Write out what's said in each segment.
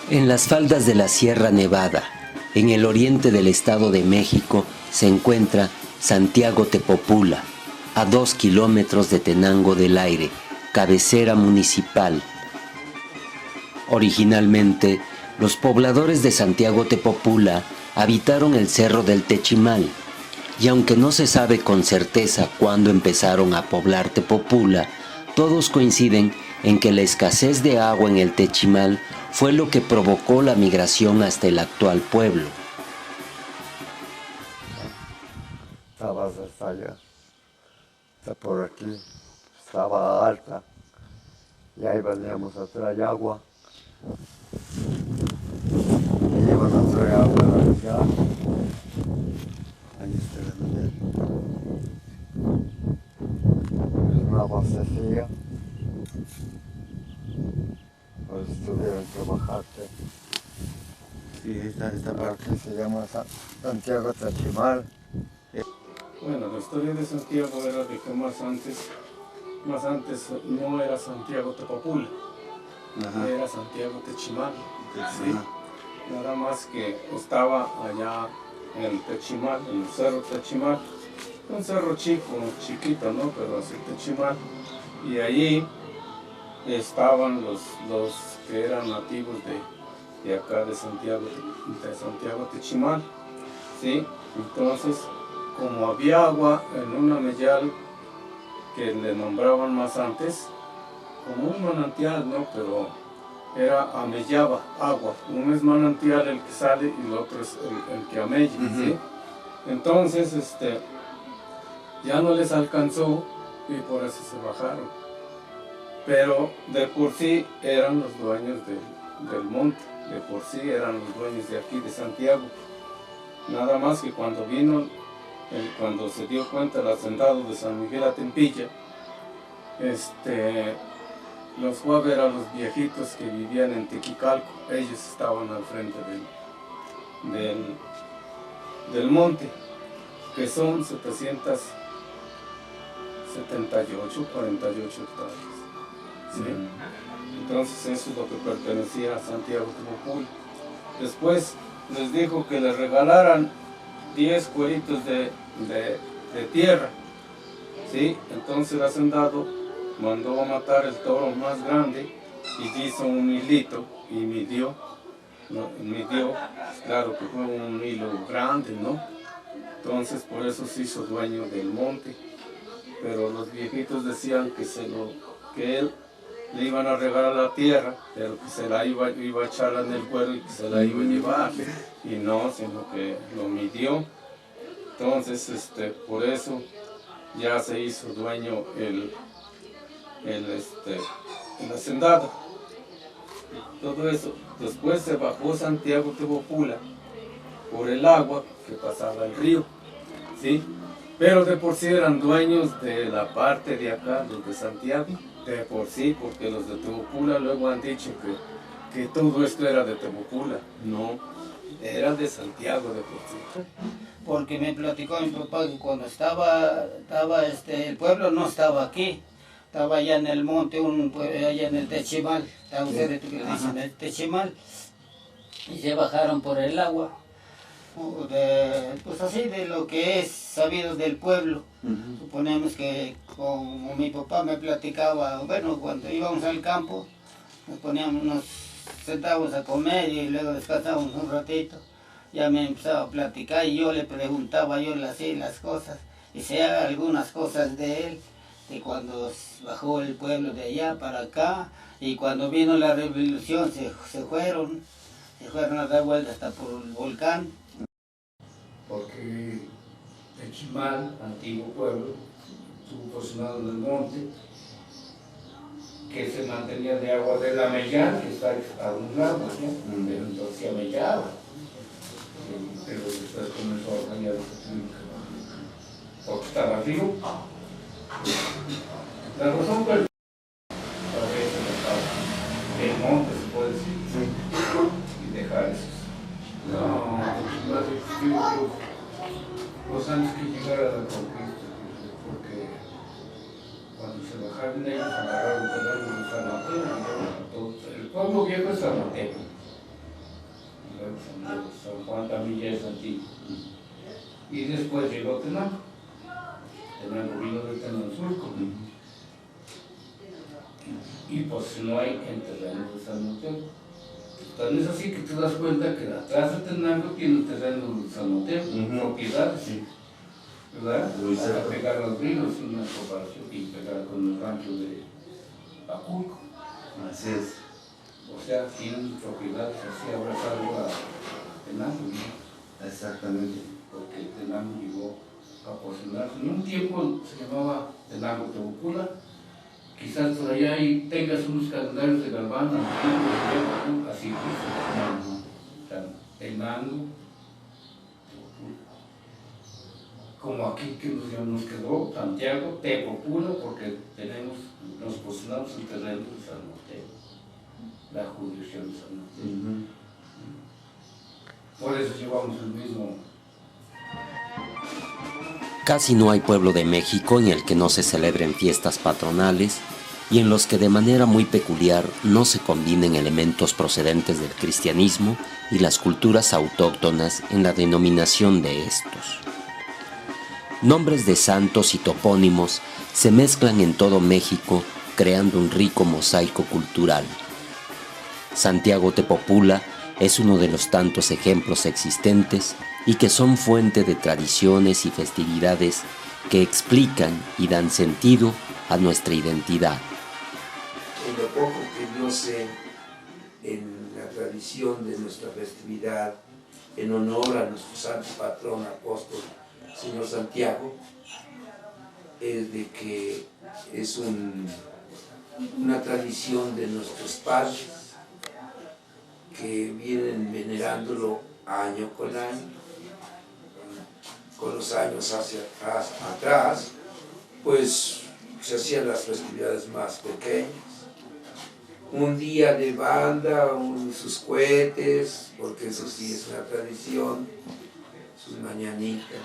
En las faldas de la Sierra Nevada, en el oriente del Estado de México, se encuentra Santiago Tepopula, a 2 kilómetros de Tenango del Aire, cabecera municipal. Originalmente, los pobladores de Santiago Tepopula habitaron el Cerro del Techimal, y aunque no se sabe con certeza cuándo empezaron a poblar Tepopula, todos coinciden en que la escasez de agua en el Techimal fue lo que provocó la migración hasta el actual pueblo. Estaba hasta allá, está por aquí, estaba alta, y ahí veníamos a traer agua. Y iban a traer agua de allá. Ahí está la Miguel. Es una bastecilla. Pues tuvieron que bajarte. Y esta parte se llama Santiago Techimal. Bueno, la historia de Santiago era de que más antes no era Santiago Tepopula, era Santiago Techimal. ¿Sí? Nada más que estaba allá en el Techimal, en el cerro Techimal, un cerro chiquito, ¿no? Pero así Techimal. Y allí estaban los que eran nativos de acá de Santiago Techimal. ¿Sí? Entonces, como había agua en una meyal que le nombraban más antes, como un manantial, ¿no? Pero era amellaba agua. Uno es manantial el que sale y el otro es el que amella, ¿sí? Entonces, ya no les alcanzó y por eso se bajaron. Pero de por sí eran los dueños del monte, de por sí eran los dueños de aquí, de Santiago. Nada más que cuando cuando se dio cuenta el hacendado de San Miguel Atempilla, los fue a ver a los viejitos que vivían en Tequicalco. Ellos estaban al frente del monte, que son 48 hectáreas. ¿Sí? Entonces eso es lo que pertenecía a Santiago Tepopula. Después les dijo que les regalaran 10 cueritos de tierra, ¿sí? Entonces el hacendado mandó a matar el toro más grande y hizo un hilito y midió, claro que fue un hilo grande, ¿no? Entonces por eso se hizo dueño del monte, pero los viejitos decían que él le iban a regalar la tierra, pero que se la iba a echar en el cuero y que se la iba a llevar, y no, sino que lo midió. Entonces, por eso ya se hizo dueño el hacendado. Todo eso. Después se bajó Santiago Tepopula por el agua que pasaba el río, ¿sí? Pero de por sí eran dueños de la parte de acá, los de Santiago, de por sí, porque los de Tepopula luego han dicho que todo esto era de Tepopula. No, era de Santiago de por sí. Porque me platicó mi papá que cuando estaba el pueblo no estaba aquí, estaba allá en el monte, allá en el Techimal, estaba ustedes que le dicen el Techimal, y se bajaron por el agua, pues así de lo que es sabido del pueblo. Suponemos que como mi papá me platicaba, bueno, cuando íbamos al campo, nos sentábamos a comer y luego descansábamos un ratito. Ya me empezaba a platicar y yo le preguntaba así las cosas, y sé algunas cosas de él, de cuando bajó el pueblo de allá para acá, y cuando vino la revolución se fueron a dar vueltas hasta por el volcán. Porque Techimal, antiguo pueblo, estuvo posicionado en el monte, que se mantenía de agua de la Mellán, que está a un lado, ¿no? Pero entonces se amellaba. Pero después comenzó a cambiar porque estaba río. La razón fue el monte, se puede decir, y dejar eso. No, los años que llegara la conquista, porque cuando se bajaron ellos agarraron terreno de San Mateo, el pueblo viejo es San Mateo. luego San Juan también ya es antiguo. Y después llegó Tenango. Tenango vino de Tenanzulco. Y pues no hay en terreno de San Mateo. Tan es así que te das cuenta que atrás de Tenango tiene el terreno de San Mateo, propiedades, ¿verdad? Para pegar los ríos, una comparación y pegar con el rancho de Aculco. Así es. O sea, tienen propiedades así abrazando a Tenango, ¿no? Exactamente. Porque Tenango llegó a posicionarse. En un tiempo se llamaba Tenango Tepopula. Quizás por allá ahí tengas unos calendarios de Galván, así dice. Tenango, como aquí que nos quedó Santiago, Tepopula, porque nos posicionamos en terreno de San Mateo, la jurisdicción de San Mateo. Por eso llevamos el mismo. Casi no hay pueblo de México en el que no se celebren fiestas patronales y en los que de manera muy peculiar no se combinen elementos procedentes del cristianismo y las culturas autóctonas en la denominación de estos. Nombres de santos y topónimos se mezclan en todo México creando un rico mosaico cultural. Santiago Tepopula es uno de los tantos ejemplos existentes y que son fuente de tradiciones y festividades que explican y dan sentido a nuestra identidad. En lo poco que yo sé en la tradición de nuestra festividad en honor a nuestro santo patrón apóstol, señor Santiago, es de que es una tradición de nuestros padres que vienen venerándolo año con año. Con los años hacia atrás, pues se hacían las festividades más pequeñas. Un día de banda, sus cohetes, porque eso sí es una tradición, sus mañanitas.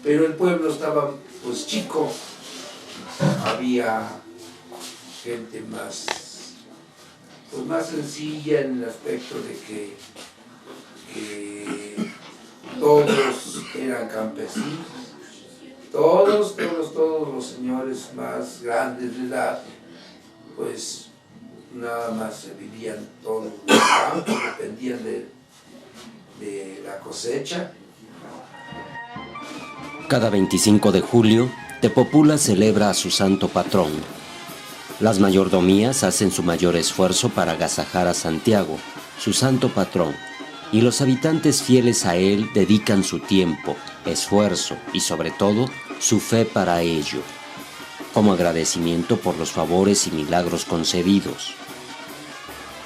Pero el pueblo estaba pues chico, había gente más sencilla en el aspecto de que todos eran campesinos, todos los señores más grandes de edad, pues nada más se vivían todos los campos, dependían de la cosecha. Cada 25 de julio, Tepopula celebra a su santo patrón. Las mayordomías hacen su mayor esfuerzo para agasajar a Santiago, su santo patrón, y los habitantes fieles a él dedican su tiempo, esfuerzo y sobre todo su fe para ello, como agradecimiento por los favores y milagros concedidos.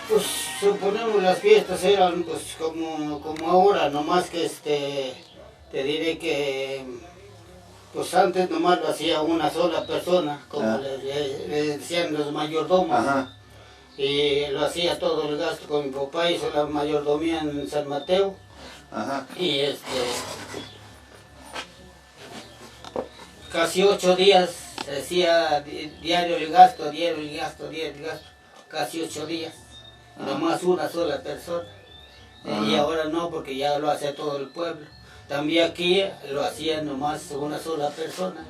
Pues suponemos las fiestas eran pues como ahora, nomás que te diré que pues antes nomás lo hacía una sola persona, como le decían los mayordomos. Ajá. Y lo hacía todo el gasto con mi papá, hizo la mayordomía en San Mateo. Ajá. Y casi 8 días se hacía diario el gasto, casi 8 días. Nomás una sola persona. Y ahora no, porque ya lo hace todo el pueblo. También aquí lo hacía nomás una sola persona.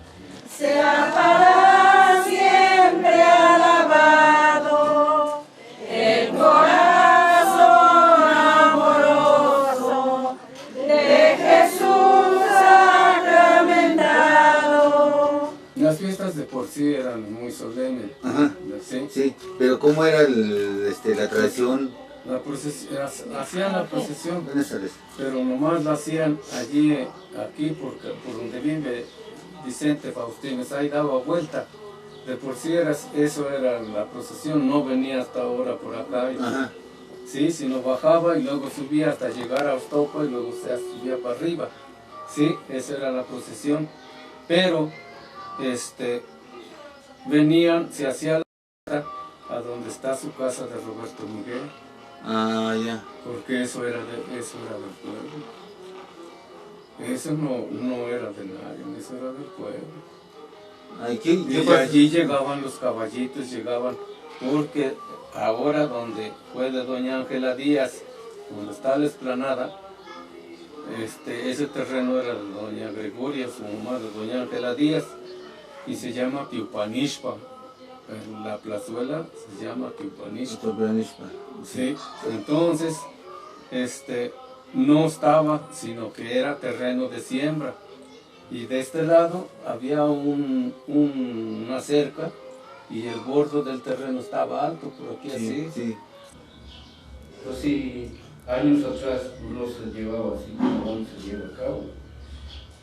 Sea para siempre alabado el corazón amoroso de Jesús sacramentado. Las fiestas de por sí eran muy solemnes. Ajá. ¿Sí? Sí, pero ¿cómo era la tradición? Hacían la procesión, pero nomás la hacían aquí, porque por donde vive Vicente Faustino, ahí daba vuelta. De por sí eso era la procesión, no venía hasta ahora por acá. Sí, sino bajaba y luego subía hasta llegar a Ostopa y luego se subía para arriba. Sí, esa era la procesión. Pero venían, se hacía la a donde está su casa de Roberto Miguel. Ah, ya. Porque eso era del pueblo. Eso no era de nadie, eso era del pueblo. Ay, Y allí llegaban los caballitos, porque ahora donde fue de doña Ángela Díaz, donde está la explanada, ese terreno era de doña Gregoria, su mamá, de doña Ángela Díaz, y se llama Tiupanixpa. La plazuela se llama Tiupanixpa. Sí, entonces, no estaba, sino que era terreno de siembra. Y de este lado había una cerca y el borde del terreno estaba alto, por aquí así. Sí. Pues sí, años atrás pues, no se llevaba así como hoy se lleva a cabo.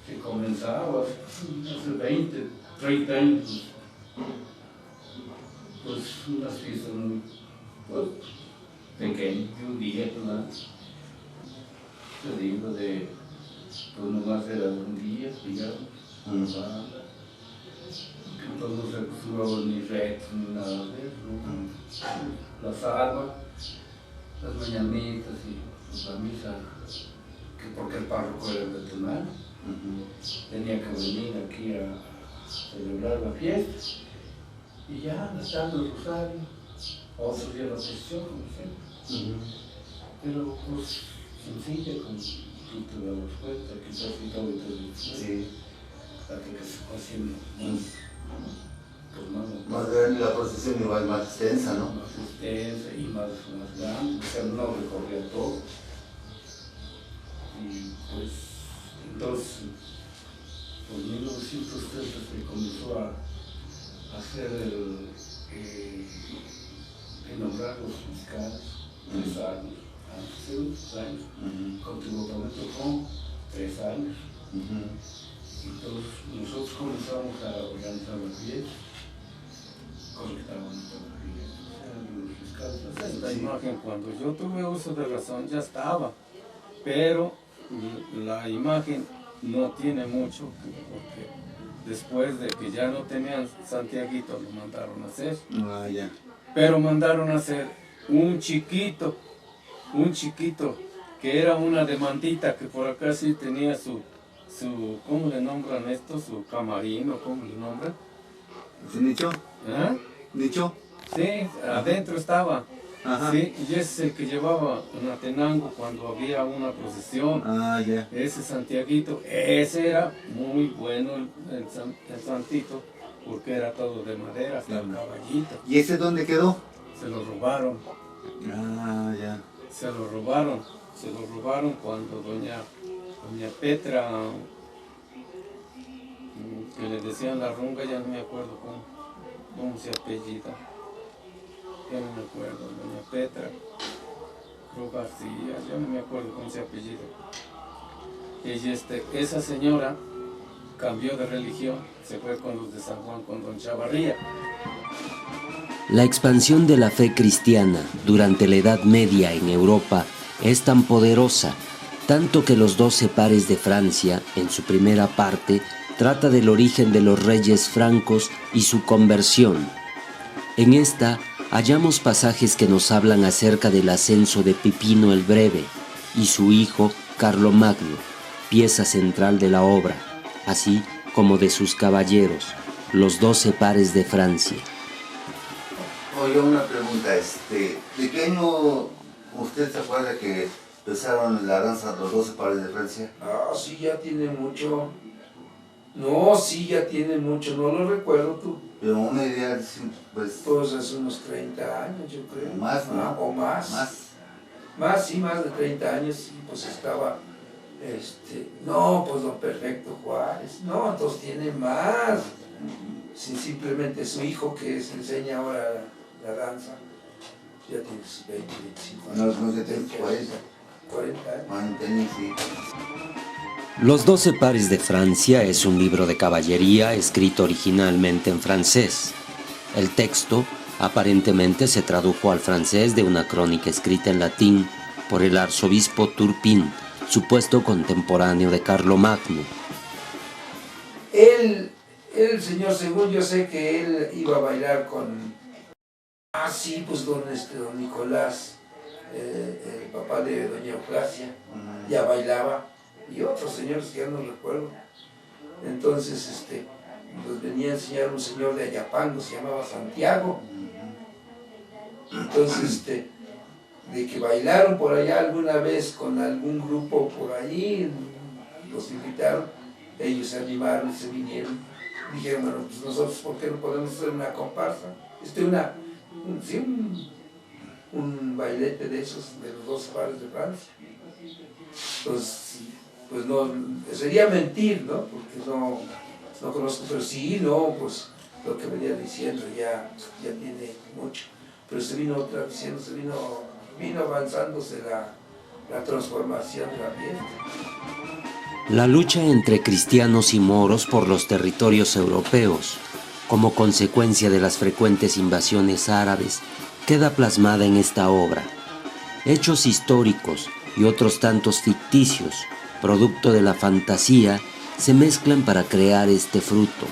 Se comenzaba hace 20, 30 años, pues unas fiestas muy pequeñas, de un día, ¿verdad? Te digo, pues nomás era un día, digamos, entonces no se acostumbraba ni retos ni nada de eso, ¿no? La salva, las mañanitas y pues, la misa, que porque el párroco era el veterinario, tenía que venir aquí a celebrar la fiesta y ya rezando el rosario, otro día la procesión, como siempre. Pero pues sencilla, como tú te dabas cuenta, que casi todo y todo. Sí. Hasta que se fue haciendo más, Más grande la procesión igual más extensa, ¿no? más extensa y más grande, o sea, no recorría todo. Y pues, entonces, por 1930 se comenzó a hacer nombrar los fiscales, 3 años, antes de unos años, continuó con 3 años. Entonces nosotros comenzamos a organizar la fiesta, conectábamos los fiscales. Esta imagen, cuando yo tuve uso de razón, ya estaba, pero la imagen no tiene mucho, porque después de que ya no tenían Santiaguito, lo mandaron a hacer. Ah, ya. Pero mandaron a hacer un chiquito, que era una demandita, que por acá sí tenía su ¿cómo le nombran esto? Su camarín, o ¿cómo le nombran? ¿Sí, nicho? ¿Ah? ¿Nicho? Sí, adentro estaba. Ajá. Sí, y ese es el que llevaba en Atenango cuando había una procesión. Ah, ya. Ese Santiaguito, ese era muy bueno el santito, porque era todo de madera, hasta el caballito. ¿Y ese dónde quedó? Se lo robaron. Ah, ya. Se lo robaron cuando doña Petra, que le decían la runga, ya no me acuerdo cómo se apellida, ya no me acuerdo, doña Petra, creo García, ya no me acuerdo cómo se apellida. Y esa señora cambió de religión, se fue con los de San Juan, con don Chavarría. La expansión de la fe cristiana durante la Edad Media en Europa es tan poderosa, tanto que los 12 pares de Francia, en su primera parte, trata del origen de los reyes francos y su conversión. En esta hallamos pasajes que nos hablan acerca del ascenso de Pipino el Breve y su hijo Carlomagno, pieza central de la obra, así como de sus caballeros, los 12 pares de Francia. Oye, una pregunta, ¿de qué año usted se acuerda que empezaron la danza los 12 pares de Francia? Ah, sí, ya tiene mucho. No, sí, ya tiene mucho, no lo recuerdo tú. Pero una idea, pues... Pues hace unos 30 años, yo creo. Más, ¿no? O más. Más, sí, más de 30 años, sí, pues estaba, no, pues don Perfecto Juárez, no, entonces tiene más. Sí, simplemente su hijo que se enseña ahora la danza, ya tiene 20, 25 años. No sé, tiene 40. 40 años. Sí. Los 12 pares de Francia es un libro de caballería escrito originalmente en francés. El texto aparentemente se tradujo al francés de una crónica escrita en latín por el arzobispo Turpin, supuesto contemporáneo de Carlomagno. El señor, según yo sé que él iba a bailar con... Ah, sí, pues don Nicolás, el papá de doña Eufrasia, ya bailaba, y otros señores que ya no recuerdo. Entonces, nos venía a enseñar un señor de Ayapango, se llamaba Santiago. Entonces, de que bailaron por allá alguna vez con algún grupo por ahí, los invitaron, ellos se animaron y se vinieron. Dijeron, bueno, pues nosotros, ¿por qué no podemos hacer una comparsa? Un bailete de esos, de los 12 pares de Francia. Pues no, sería mentir, ¿no? Porque no conozco, pero sí, no, pues lo que venía diciendo ya tiene mucho. Pero se vino traduciendo, vino avanzándose la transformación de la fiesta. La lucha entre cristianos y moros por los territorios europeos, como consecuencia de las frecuentes invasiones árabes, queda plasmada en esta obra. Hechos históricos y otros tantos ficticios, producto de la fantasía, se mezclan para crear este fruto.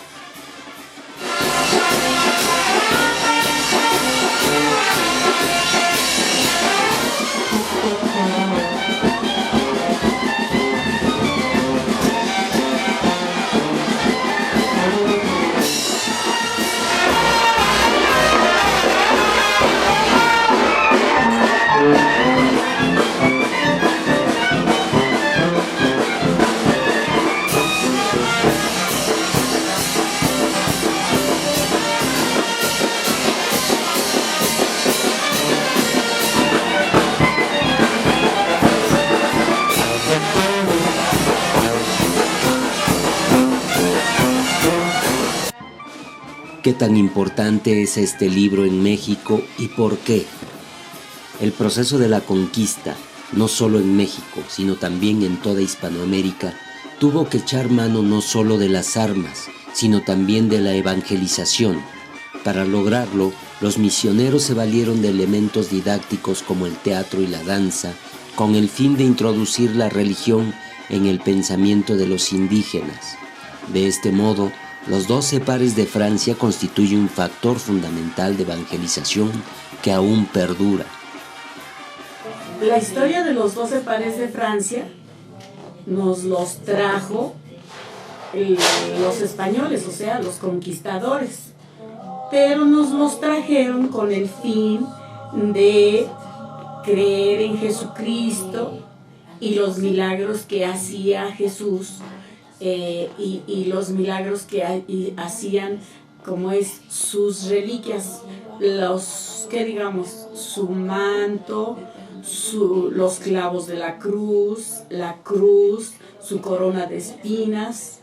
¿Qué tan importante es este libro en México y por qué? El proceso de la conquista, no solo en México, sino también en toda Hispanoamérica, tuvo que echar mano no solo de las armas, sino también de la evangelización. Para lograrlo, los misioneros se valieron de elementos didácticos como el teatro y la danza, con el fin de introducir la religión en el pensamiento de los indígenas. De este modo, los 12 pares de Francia constituyen un factor fundamental de evangelización que aún perdura. La historia de los 12 pares de Francia nos los trajo los españoles, o sea, los conquistadores, pero nos los trajeron con el fin de creer en Jesucristo y los milagros que hacía Jesús. Y los milagros que hacían, como es sus reliquias, su manto, los clavos de la cruz, su corona de espinas.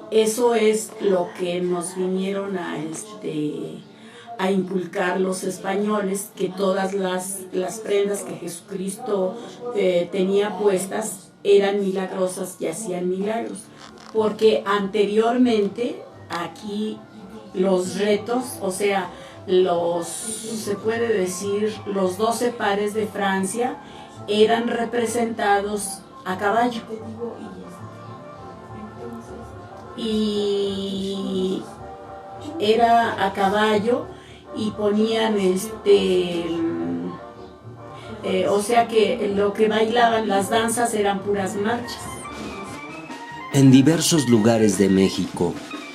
Eso es lo que nos vinieron a inculcar los españoles, que todas las prendas que Jesucristo tenía puestas eran milagrosas y hacían milagros, porque anteriormente aquí los retos, o sea, se puede decir, los 12 pares de Francia eran representados a caballo, y era a caballo y ponían o sea que lo que bailaban, las danzas eran puras marchas. En diversos lugares de México,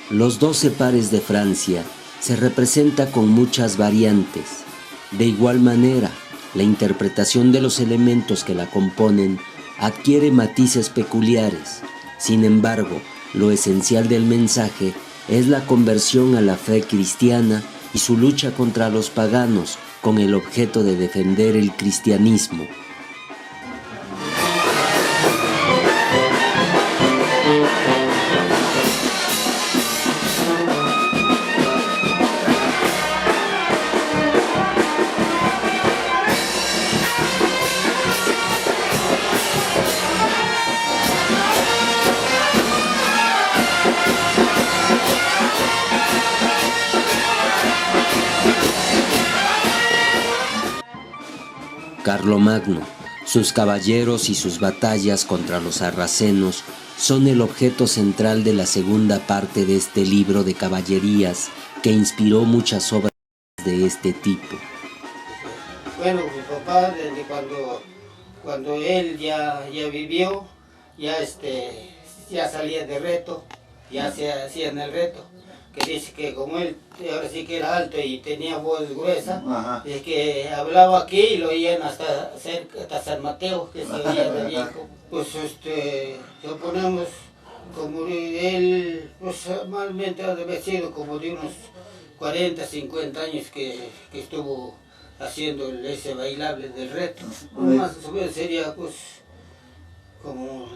los 12 pares de Francia se representa con muchas variantes. De igual manera, la interpretación de los elementos que la componen adquiere matices peculiares. Sin embargo, lo esencial del mensaje es la conversión a la fe cristiana y su lucha contra los paganos, con el objeto de defender el cristianismo. Carlomagno, sus caballeros y sus batallas contra los sarracenos son el objeto central de la segunda parte de este libro de caballerías que inspiró muchas obras de este tipo. Bueno, mi papá, desde cuando él ya vivió, ya salía de reto, ya se hacía en el reto, que dice que como él ahora sí que era alto y tenía voz gruesa, Ajá. es que hablaba aquí y lo oían hasta cerca, hasta San Mateo, que se oía de allí. Pues suponemos como él, pues normalmente ha de haber sido como de unos 40, 50 años que estuvo haciendo ese bailable del reto. Más o menos sería pues como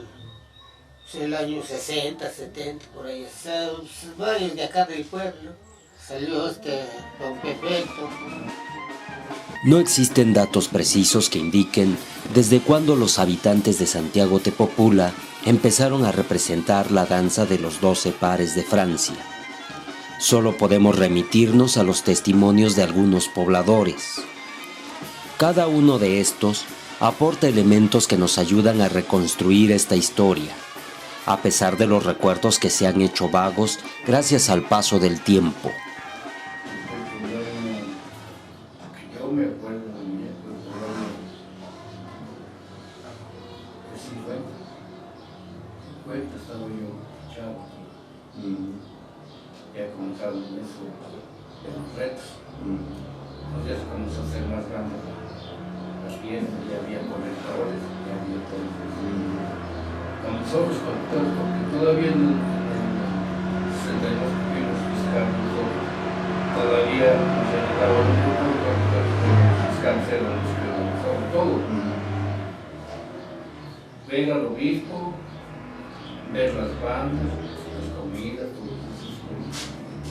el año 60, 70, por ahí. O sea, varios de acá del pueblo. Salió Don Pepeto. No existen datos precisos que indiquen desde cuándo los habitantes de Santiago Tepopula empezaron a representar la danza de los 12 pares de Francia. Solo podemos remitirnos a los testimonios de algunos pobladores. Cada uno de estos aporta elementos que nos ayudan a reconstruir esta historia, a pesar de los recuerdos que se han hecho vagos gracias al paso del tiempo. Yo me acuerdo de mi época, de 50 estaba yo chavo. Ya comenzaron eso, de los retos. Entonces ya se comenzó a hacer más grande las piezas, ya había conectores, ya había todo. Comenzó los conectores porque todavía en el 62 tuvimos fiscal, todavía nos ayudaba un poco porque los fiscales eran los que organizaban todo. Ver al obispo, ver las bandas, las comidas, todo eso.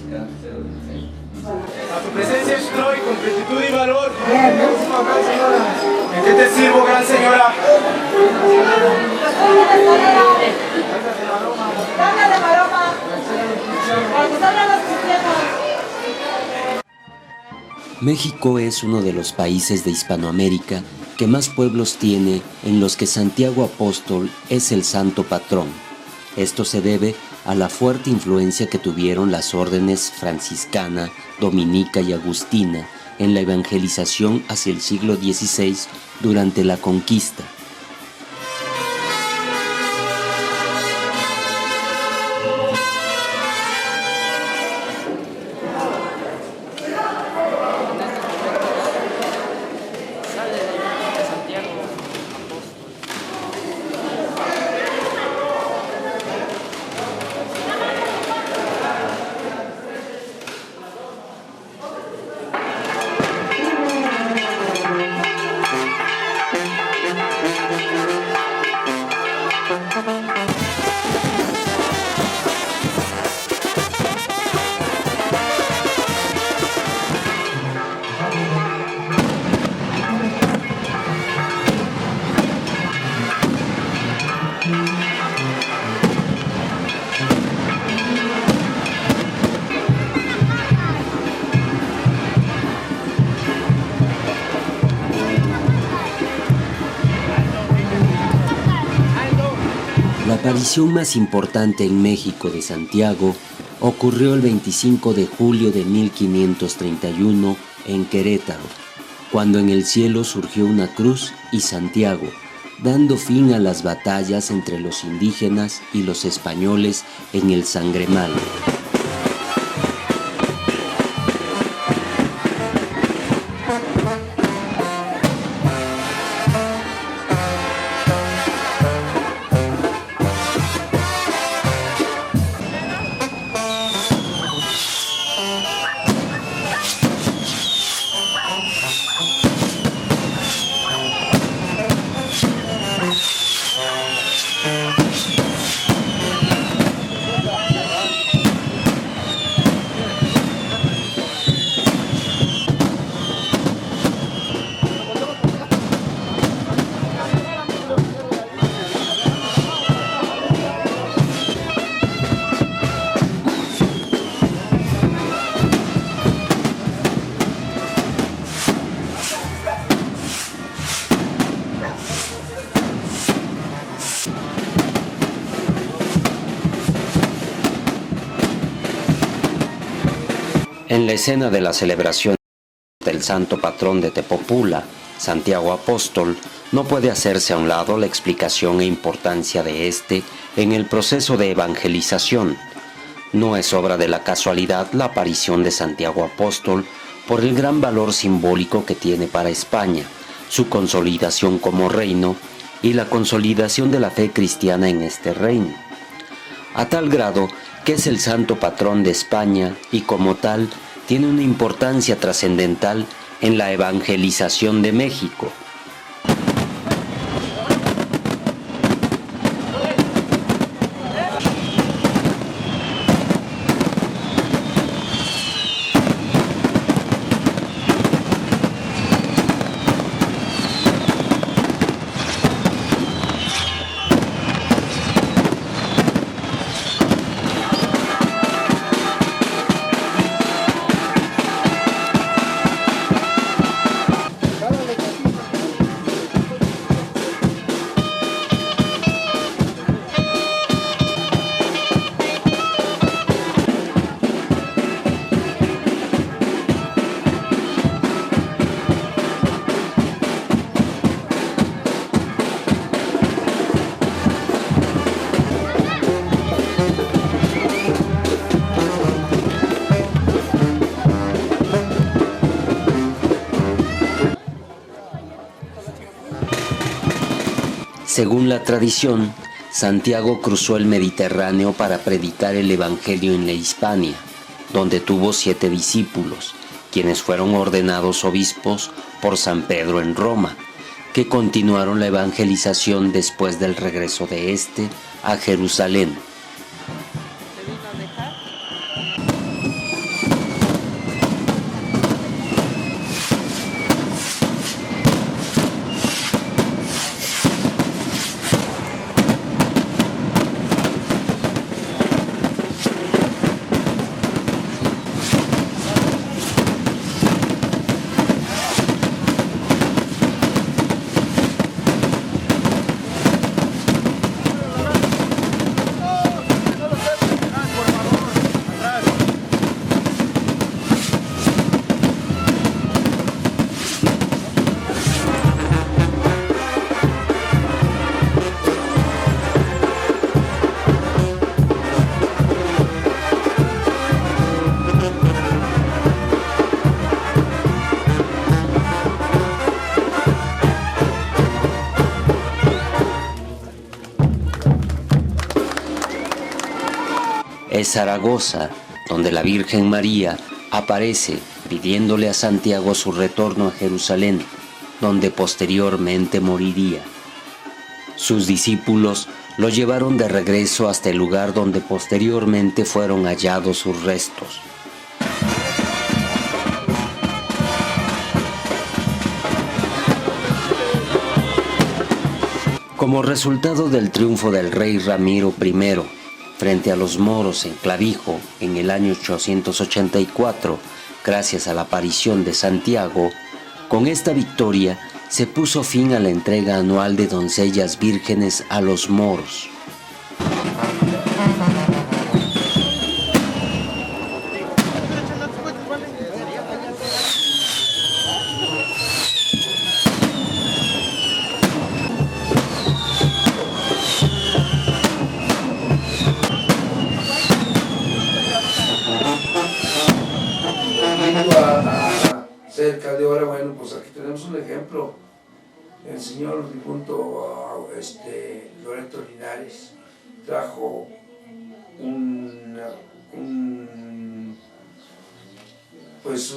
Que antes era diferente. A tu presencia estoy con gratitud y valor. ¿En qué te sirvo, gran señora? México es uno de los países de Hispanoamérica que más pueblos tiene, en los que Santiago Apóstol es el santo patrón. Esto se debe a la fuerte influencia que tuvieron las órdenes franciscana, dominica y agustina en la evangelización hacia el siglo XVI durante la conquista. La aparición más importante en México de Santiago ocurrió el 25 de julio de 1531 en Querétaro, cuando en el cielo surgió una cruz y Santiago, dando fin a las batallas entre los indígenas y los españoles en el Sangremal. En la escena de la celebración del santo patrón de Tepopula, Santiago Apóstol, no puede hacerse a un lado la explicación e importancia de este en el proceso de evangelización, No es obra de la casualidad la aparición de Santiago Apóstol por el gran valor simbólico que tiene para España, su consolidación como reino y la consolidación de la fe cristiana en este reino, a tal grado que es el santo patrón de España y como tal tiene una importancia trascendental en la evangelización de México. Según la tradición, Santiago cruzó el Mediterráneo para predicar el Evangelio en la Hispania, donde tuvo 7 discípulos, quienes fueron ordenados obispos por San Pedro en Roma, que continuaron la evangelización después del regreso de este a Jerusalén. Es Zaragoza, donde la Virgen María aparece pidiéndole a Santiago su retorno a Jerusalén, donde posteriormente moriría. Sus discípulos lo llevaron de regreso hasta el lugar donde posteriormente fueron hallados sus restos. Como resultado del triunfo del rey Ramiro I frente a los moros en Clavijo en el año 884, gracias a la aparición de Santiago, con esta victoria se puso fin a la entrega anual de doncellas vírgenes a los moros. Cerca de ahora, bueno, pues aquí tenemos un ejemplo. El señor difunto Loreto Linares trajo pues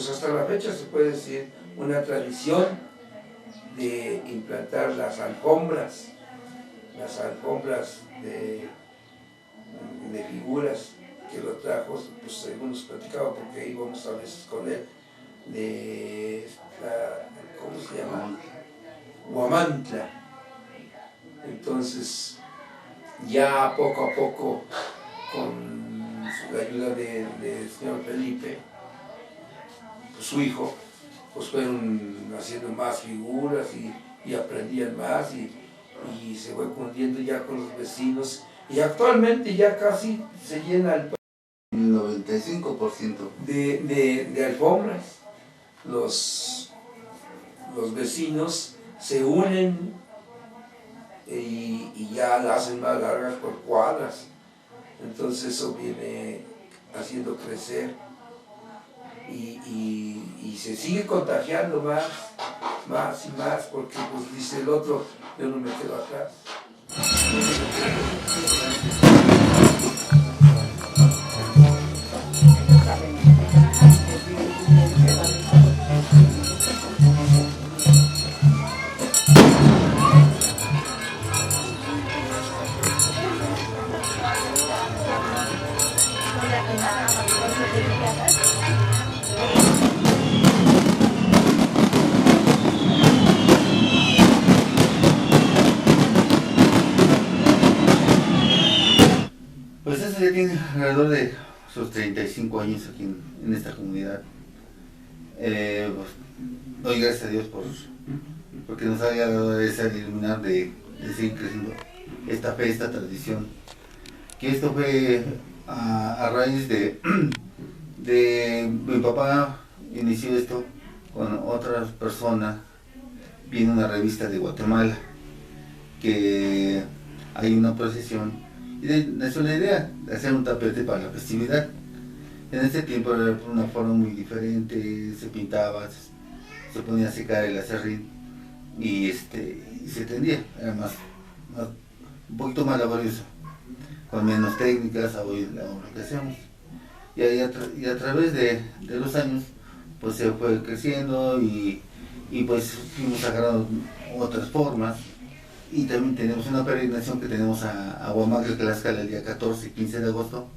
hasta la fecha se puede decir una tradición de implantar las alfombras de figuras, que lo trajo, pues según nos platicaba, porque íbamos a veces con él, ¿cómo se llama? Huamantla. Entonces, ya poco a poco, con la ayuda del señor Felipe, pues su hijo, pues fueron haciendo más figuras y aprendían más y se fue cundiendo ya con los vecinos. Y actualmente ya casi se llena el 95% de alfombras. Los vecinos se unen y ya la hacen más largas por cuadras. Entonces eso viene haciendo crecer y se sigue contagiando más y más, porque pues dice el otro, yo no me quedo atrás. Pues eso ya tiene alrededor de sus 35 años aquí en esta comunidad. Pues, doy gracias a Dios porque nos haya dado esa iluminar de seguir creciendo esta fe, esta tradición. Que esto fue a raíz de mi papá inició esto con otras personas, viene una revista de Guatemala, que hay una procesión. Y nació la idea de hacer un tapete para la festividad. En ese tiempo era una forma muy diferente, se pintaba, se ponía a secar el acerrín y se tendía, era un poquito más laborioso, con menos técnicas a hoy lo que hacemos. Y a través de los años pues se fue creciendo y pues fuimos agarrando otras formas. Y también tenemos una peregrinación que tenemos a Huamaca, Tlaxcala, el día 14 y 15 de agosto.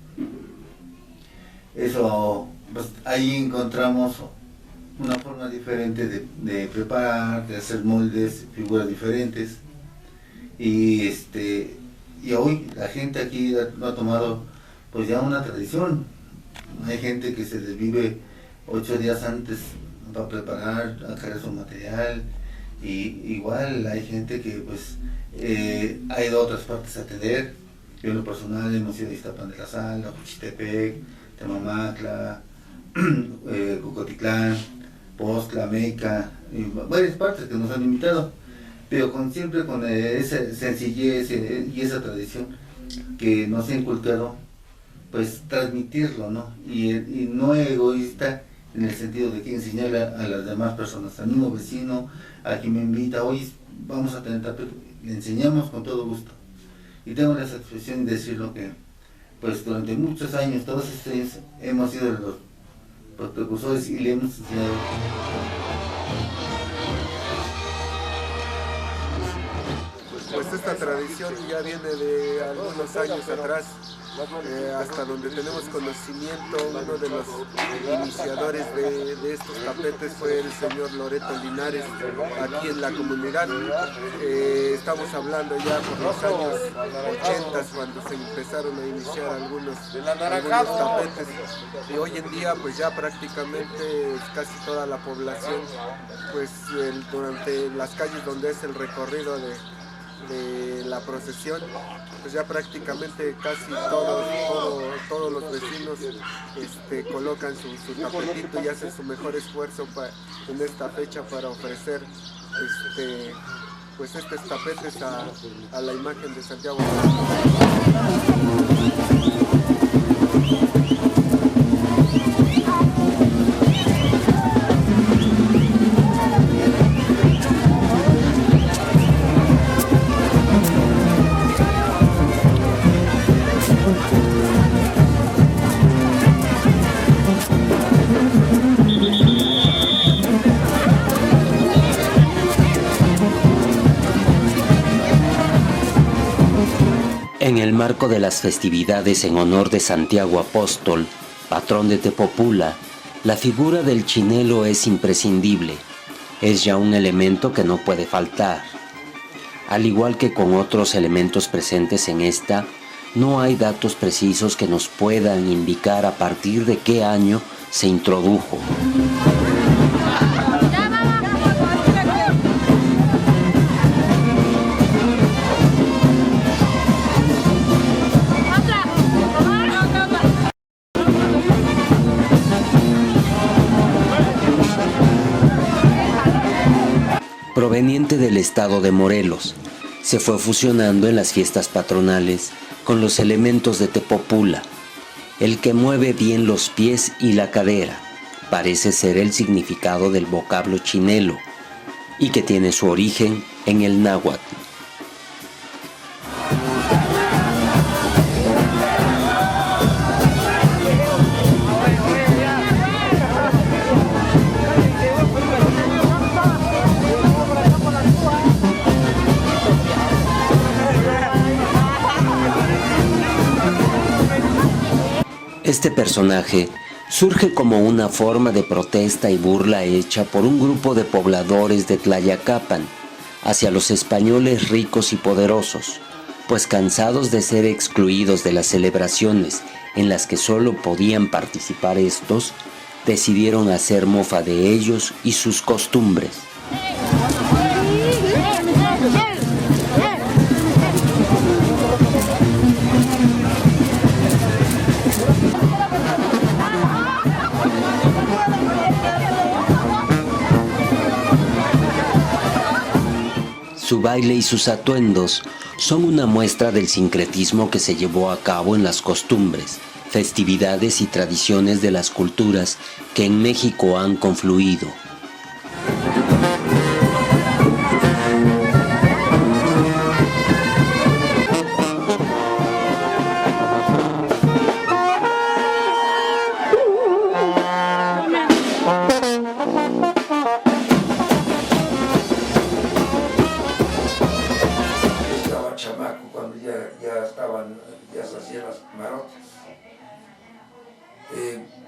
Eso, pues ahí encontramos una forma diferente de preparar, de hacer moldes, figuras diferentes. Y hoy la gente aquí lo ha tomado pues ya una tradición. Hay gente que se desvive 8 días antes para preparar, a cargar su material. Y igual hay gente que pues ha ido a otras partes a atender. Yo en lo personal hemos ido a Iztapan de la Sal, a Juchitepec, Temamacla, Cocotitlán, Postla, Meca, y varias partes que nos han invitado, pero siempre con esa sencillez y esa tradición que nos ha inculcado, pues transmitirlo, ¿no? Y no egoísta, en el sentido de que enseñarle a las demás personas, al mismo vecino, a quien me invita, hoy vamos a tener tapete, le enseñamos con todo gusto. Y tengo la satisfacción de decirlo que, pues durante muchos años, todos estos años, hemos sido los precursores y le hemos enseñado. Pues esta tradición ya viene de algunos años atrás. Hasta donde tenemos conocimiento, uno de los iniciadores de estos tapetes fue el señor Loreto Linares, aquí en la comunidad. Estamos hablando ya por los años 80, cuando se empezaron a iniciar algunos tapetes. Y hoy en día pues ya prácticamente casi toda la población, pues durante las calles donde es el recorrido de la procesión, pues ya prácticamente casi todos los vecinos colocan su tapetito y hacen su mejor esfuerzo en esta fecha para ofrecer pues estos tapetes a la imagen de Santiago. En el marco de las festividades en honor de Santiago Apóstol, patrón de Tepopula, la figura del chinelo es imprescindible. Es ya un elemento que no puede faltar. Al igual que con otros elementos presentes en esta, no hay datos precisos que nos puedan indicar a partir de qué año se introdujo. Proveniente del estado de Morelos, se fue fusionando en las fiestas patronales con los elementos de Tepopula. El que mueve bien los pies y la cadera parece ser el significado del vocablo chinelo y que tiene su origen en el náhuatl. Este personaje surge como una forma de protesta y burla hecha por un grupo de pobladores de Tlayacapan hacia los españoles ricos y poderosos, pues cansados de ser excluidos de las celebraciones en las que solo podían participar estos, decidieron hacer mofa de ellos y sus costumbres. Su baile y sus atuendos son una muestra del sincretismo que se llevó a cabo en las costumbres, festividades y tradiciones de las culturas que en México han confluido.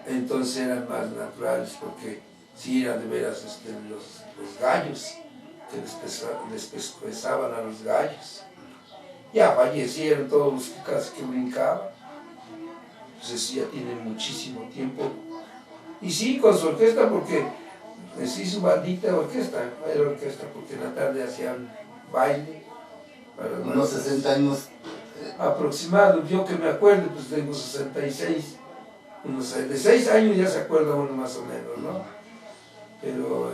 Entonces eran más naturales porque sí eran de veras los gallos, que les pescaban a los gallos. Ya fallecieron todos los que casi que brincaban, entonces ya tienen muchísimo tiempo. Y sí, con su orquesta, porque les hizo maldita orquesta, era orquesta, porque en la tarde hacían baile. Para unos 60 años. Aproximado, yo que me acuerdo, pues tengo 66. De 6 años ya se acuerda uno más o menos, ¿no? Pero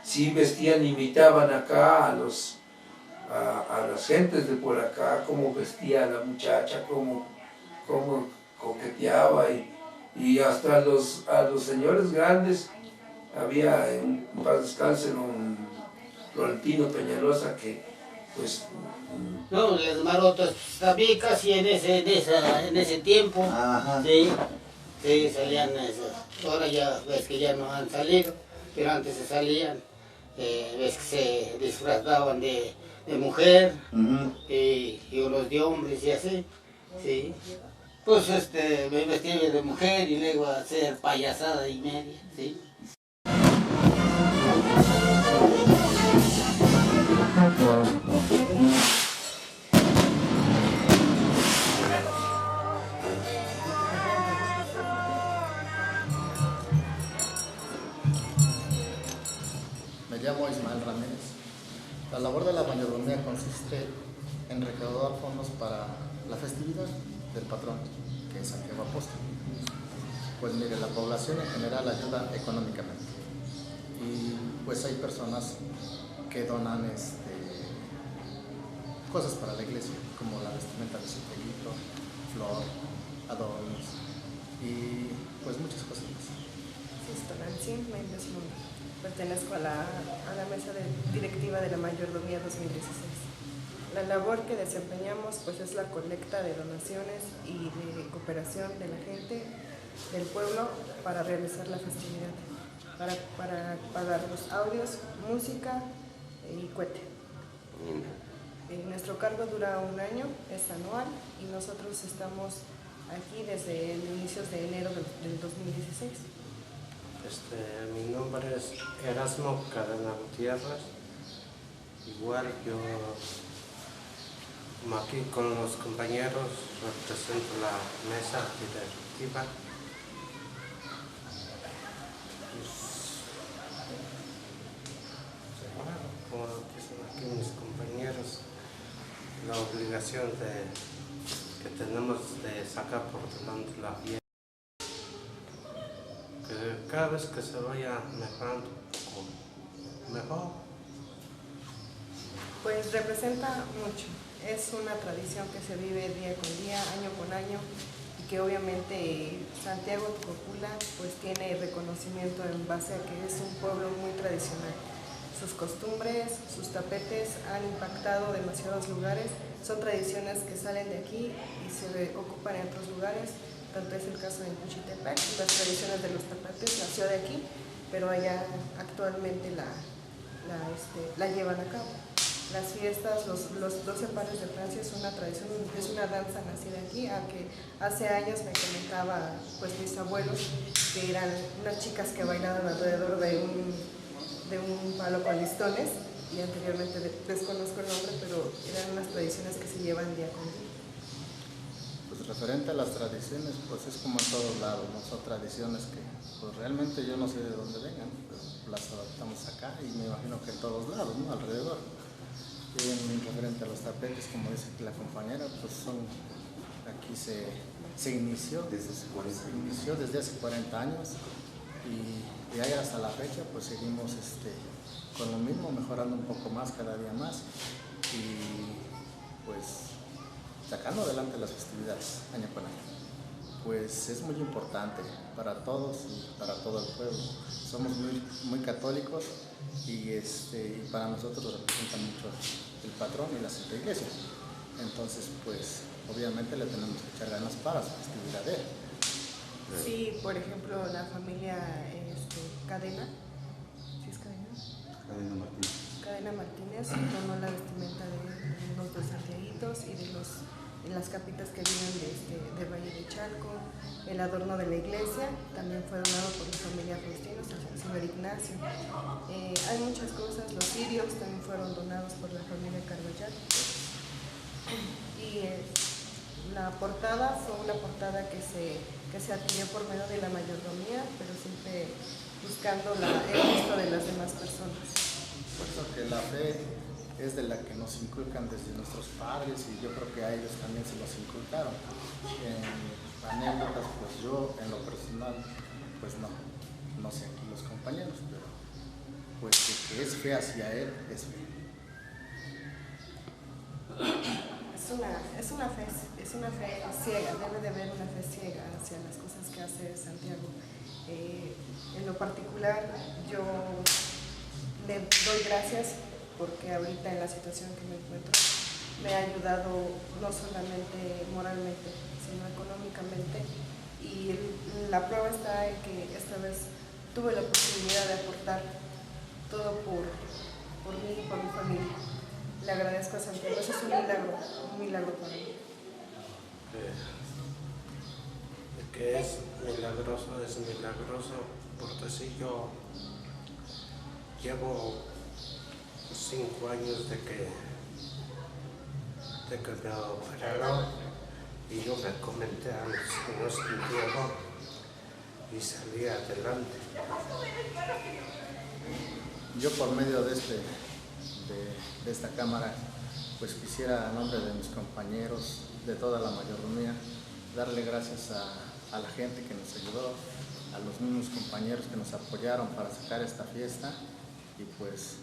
sí vestían, imitaban acá a las gentes de por acá, cómo vestía la muchacha, cómo coqueteaba y hasta a los señores grandes. Había en paz descanse un Florentino Peñalosa que pues... No, las marotas también casi en ese tiempo. Ajá. Sí, sí, salían esas. Ahora ya ves que ya no han salido, pero antes se salían. Ves que se disfrazaban de mujer y unos de hombres y así. Sí. Pues me vestía de mujer y luego a hacer payasada y media. Sí. Me llamo Ismael Ramírez. La labor de la mayordomía consiste en recaudar fondos para la festividad del patrón, que es Santiago Apóstol. Pues mire, la población en general ayuda económicamente. Y pues hay personas que donan cosas para la iglesia, como la vestimenta de su pelito, flor, adornos y pues muchas cosas más. Estoy Nancy Méndez Mundo. Pertenezco a la mesa directiva de la Mayordomía 2016. La labor que desempeñamos pues es la colecta de donaciones y de cooperación de la gente del pueblo para realizar la festividad, para pagar los audios, música y cohete. Nuestro cargo dura 1 año, es anual y nosotros estamos aquí desde el inicio de enero del 2016. Mi nombre es Erasmo Cadena Gutiérrez. Igual yo aquí con los compañeros represento la mesa directiva. Como dicen aquí mis compañeros, la obligación que tenemos de sacar por delante la fiesta. Que cada vez que se vaya mejorando mejor. Pues representa mucho. Es una tradición que se vive día con día, año con año, y que obviamente Santiago Tepopula pues tiene reconocimiento en base a que es un pueblo muy tradicional. Sus costumbres, sus tapetes han impactado demasiados lugares. Son tradiciones que salen de aquí y se ocupan en otros lugares. Tanto es el caso de Juchitepec, las tradiciones de los tapetes nació de aquí, pero allá actualmente la llevan a cabo. Las fiestas, los 12 pares de Francia es una tradición, es una danza nacida aquí, aunque hace años me comentaba pues mis abuelos que eran unas chicas que bailaban alrededor de un palo con listones, y anteriormente desconozco el nombre, pero eran unas tradiciones que se llevan día con día. Pues referente a las tradiciones, pues es como en todos lados, ¿no? Son tradiciones que pues realmente yo no sé de dónde vengan, pero las adaptamos acá y me imagino que en todos lados, ¿no? Alrededor. En referente a los tapetes, como dice la compañera, pues aquí se inició desde hace 40 años y de ahí hasta la fecha pues seguimos con lo mismo, mejorando un poco más cada día más y pues sacando adelante las festividades año con año. Pues es muy importante para todos y para todo el pueblo. Somos muy católicos y para nosotros representa mucho el patrón y la Santa Iglesia. Entonces, pues obviamente le tenemos que echar ganas para su festividad de él. Sí, por ejemplo, la familia Cadena, ¿sí es Cadena? Cadena Martínez donó la vestimenta de unos dos santiaguitos y de las capitas que vienen de Valle de Chalco. El adorno de la iglesia también fue donado por la familia Faustino, el señor Ignacio. Hay muchas cosas, los cirios también fueron donados por la familia Carvajal. Y la portada fue una portada que se adquirió por medio de la mayordomía, pero siempre buscando el gusto de las demás personas. Por eso que la fe es de la que nos inculcan desde nuestros padres y yo creo que a ellos también se los inculcaron. En anécdotas, pues yo en lo personal, pues no sé aquí los compañeros, pero pues que es fe hacia él, es fe. Es una fe ciega, debe de haber una fe ciega hacia las cosas que hace Santiago. En lo particular, yo le doy gracias porque ahorita en la situación que me encuentro me ha ayudado no solamente moralmente, sino económicamente, y la prueba está en que esta vez tuve la posibilidad de aportar todo por mí y por mi familia. Le agradezco a Santiago, eso es un milagro para mí. Que es milagroso, porque si yo llevo 5 años de que me operaron y yo me comenté a los señores Santiago y salí adelante. Yo por medio de esta cámara pues quisiera a nombre de mis compañeros, de toda la mayordomía, darle gracias a la gente que nos ayudó, a los mismos compañeros que nos apoyaron para sacar esta fiesta y pues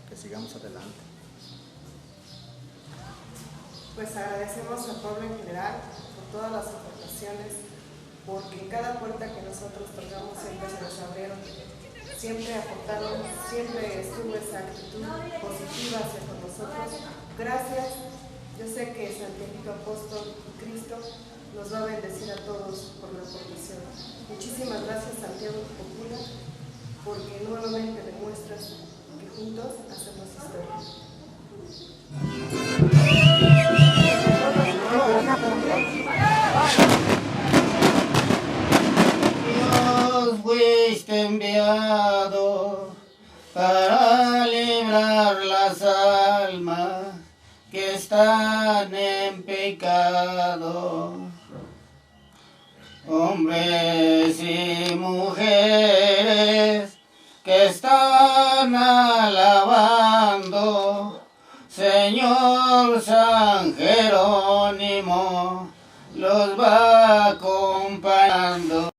que sigamos adelante. Pues agradecemos al pueblo en general por todas las aportaciones, porque en cada puerta que nosotros tocamos siempre se nos abrieron, siempre aportaron, siempre estuvo esa actitud positiva hacia con nosotros. Gracias, yo sé que Santiago Apóstol Cristo nos va a bendecir a todos por la aportación. Muchísimas gracias, Santiago Tepopula, porque nuevamente demuestras que juntos hacemos historia. Dios fuiste enviado para librar las almas que están en pecado. Hombres y mujeres que están alabando, Señor San Jerónimo los va acompañando.